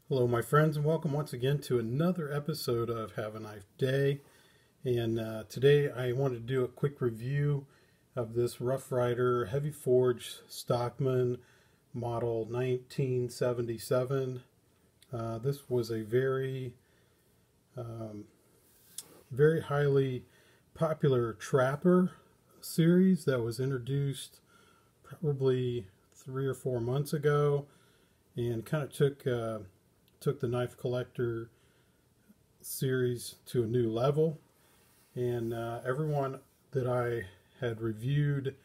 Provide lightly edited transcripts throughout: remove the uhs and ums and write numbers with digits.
Hello, my friends, and welcome once again to another episode of Have a Knife Day. And today I wanted to do a quick review of this Rough Ryder Heavy Forge Stockman model 1977. This was a very highly popular trapper series that was introduced probably 3 or 4 months ago, and kind of took the knife collector series to a new level. And everyone that I had reviewed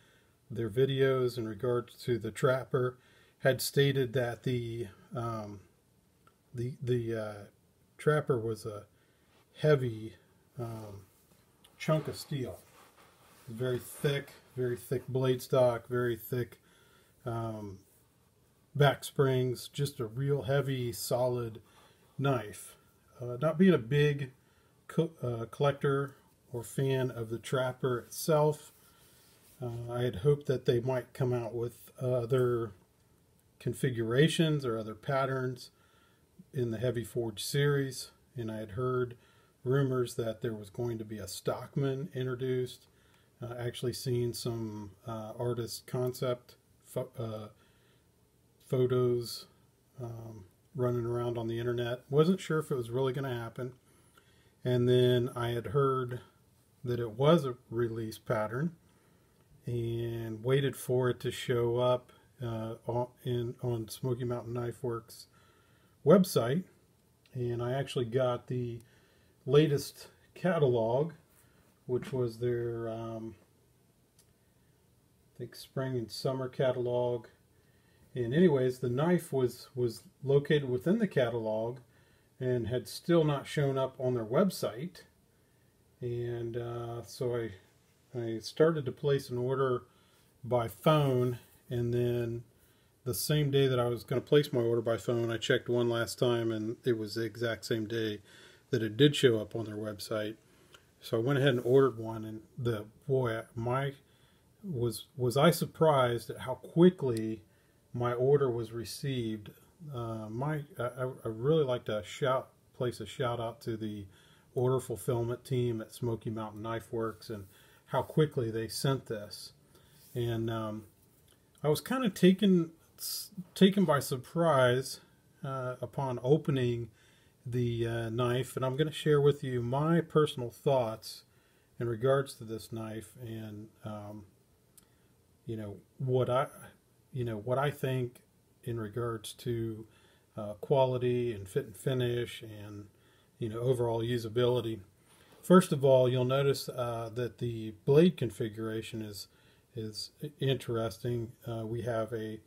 their videos in regards to the trapper had stated that the trapper was a heavy chunk of steel. Very thick blade stock, very thick back springs, just a real heavy, solid knife. Not being a big collector or fan of the trapper itself, I had hoped that they might come out with other configurations or other patterns in the Heavy Forge series, and I had heard rumors that there was going to be a Stockman introduced. Actually seen some artist concept photos running around on the internet. Wasn't sure if it was really going to happen. And then I had heard that it was a release pattern and waited for it to show up on Smoky Mountain Knife Works website. And I actually got the latest catalog, which was their I think spring and summer catalog. And anyways, the knife was located within the catalog and had still not shown up on their website. And so I started to place an order by phone, and then the same day that I was going to place my order by phone, I checked one last time, and it was the exact same day that it did show up on their website. So I went ahead and ordered one, and was I surprised at how quickly my order was received. I really like to place a shout out to the order fulfillment team at Smoky Mountain Knife Works and how quickly they sent this. And I was kind of taken by surprise upon opening the knife, and I'm going to share with you my personal thoughts in regards to this knife, and what I think in regards to quality and fit and finish, and overall usability. First of all, you'll notice that the blade configuration is interesting. We have a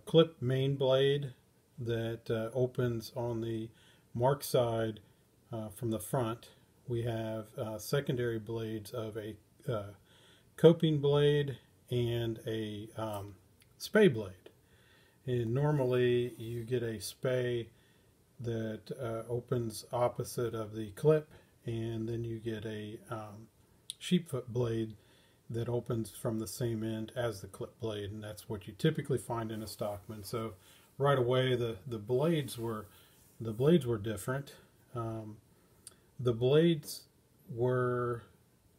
clip main blade that opens on the mark side from the front. We have secondary blades of a coping blade and a spay blade. And normally you get a spay that opens opposite of the clip, and then you get a sheepfoot blade that opens from the same end as the clip blade, and that's what you typically find in a Stockman. So right away the blades were different. The blades were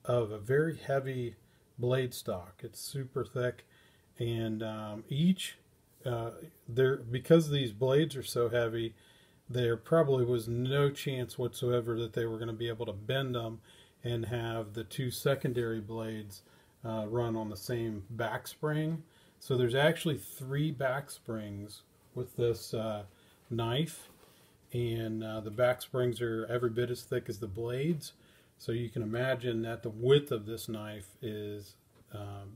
of a very heavy blade stock. It's super thick, and because these blades are so heavy, there probably was no chance whatsoever that they were going to be able to bend them and have the two secondary blades run on the same back spring. So there's actually 3 back springs with this knife, and the back springs are every bit as thick as the blades. So you can imagine that the width of this knife is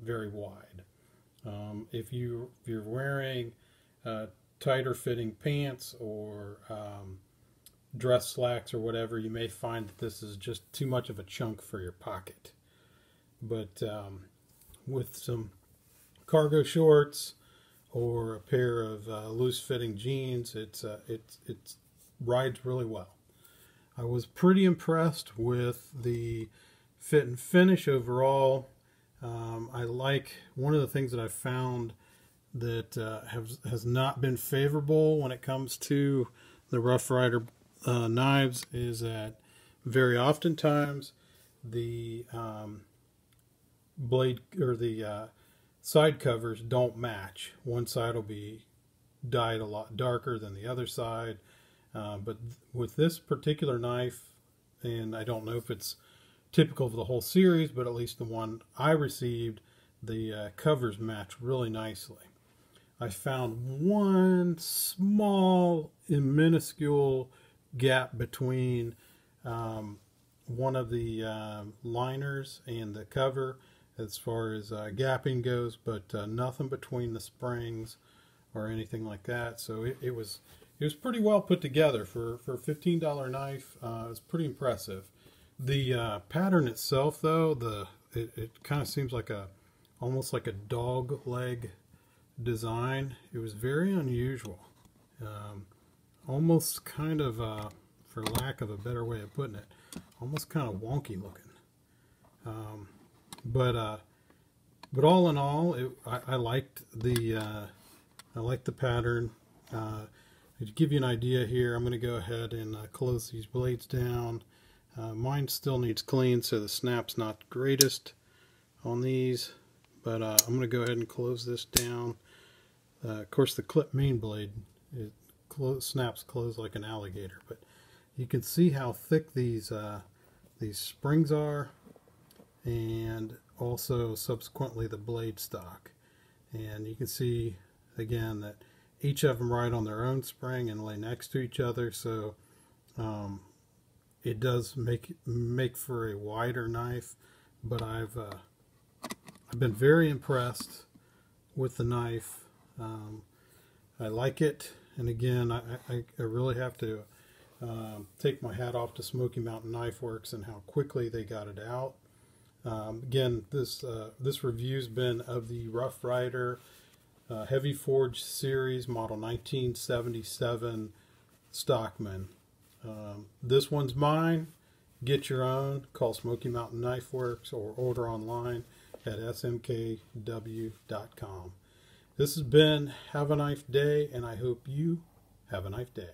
very wide. If you're wearing tighter fitting pants or dress slacks or whatever, you may find that this is just too much of a chunk for your pocket. But with some cargo shorts or a pair of loose fitting jeans, it rides really well. I was pretty impressed with the fit and finish overall. I like one of the things that I found that has not been favorable when it comes to the Rough Ryder knives is that very oftentimes the blade or the side covers don't match. One side will be dyed a lot darker than the other side, but with this particular knife, and I don't know if it's typical of the whole series, but at least the one I received, the covers match really nicely. I found one small and minuscule gap between one of the liners and the cover as far as gapping goes, but nothing between the springs or anything like that. So it was pretty well put together for a $15 knife. It was pretty impressive. The pattern itself, though, it kind of seems like almost like a dog leg design. It was very unusual, almost kind of, for lack of a better way of putting it, almost kind of wonky looking. But all in all, I liked the pattern. To give you an idea here, I'm going to go ahead and close these blades down. Mine still needs clean, so the snap's not the greatest on these, but I'm going to go ahead and close this down. Of course, the clip main blade snaps closed like an alligator, but you can see how thick these springs are, and also subsequently the blade stock. And you can see again that each of them ride on their own spring and lay next to each other, so it does make for a wider knife. But I've been very impressed with the knife. I like it, and again, I really have to take my hat off to Smoky Mountain Knife Works and how quickly they got it out. Again, this review's been of the Rough Ryder Heavy Forge Series model 1977 Stockman. This one's mine. Get your own. Call Smoky Mountain Knife Works or order online at smkw.com. This has been Have a Knife Day, and I hope you have a knife day.